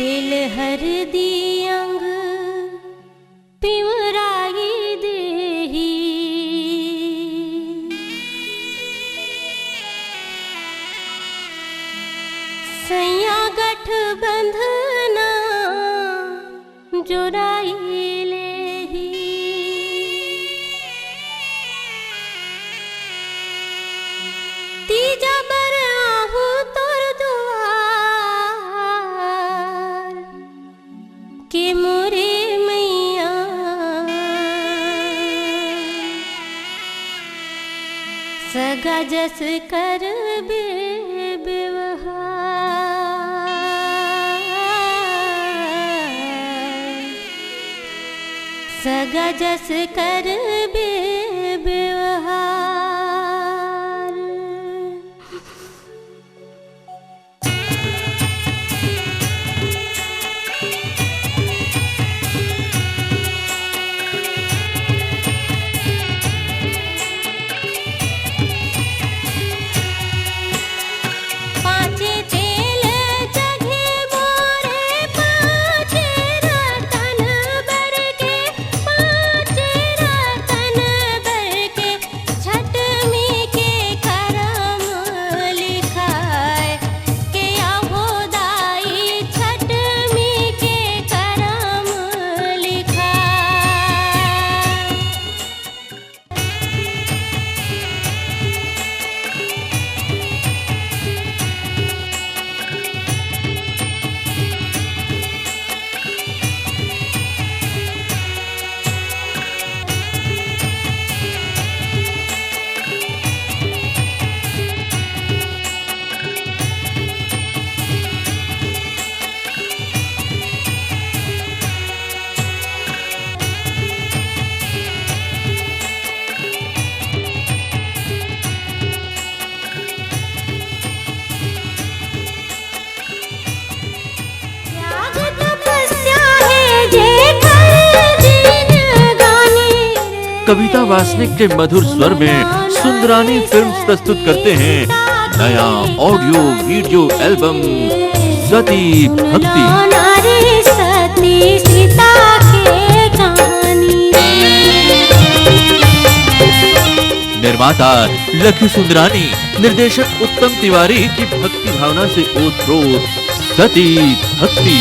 तिल हरदी अंग पिवराई देही, सैया गठ बंधना जोराई लेही। तीजा बर आहू तोर दुआर के मोरे मैया, सगा जस कर व्यवहार, सगा जस कर व्यवहार। पाँचे तेल जघे मोरे पाँचे रतन बर के, पाँचे रतन बर के, छठमी के करम लिखाए के आहो दाई, छठमी के करम लिखाए। त्याग तपस्या है जे कर दिन गाने। कविता वासनिक के मधुर स्वर में सुंदरानी फिल्म्स प्रस्तुत करते हैं नया ऑडियो वीडियो एल्बम सती भक्ति। नारी सती सीता के कहानी। निर्माता लखी सुंदरानी, निर्देशक उत्तम तिवारी की भक्ति भावना से ओतप्रोत सती भक्ति।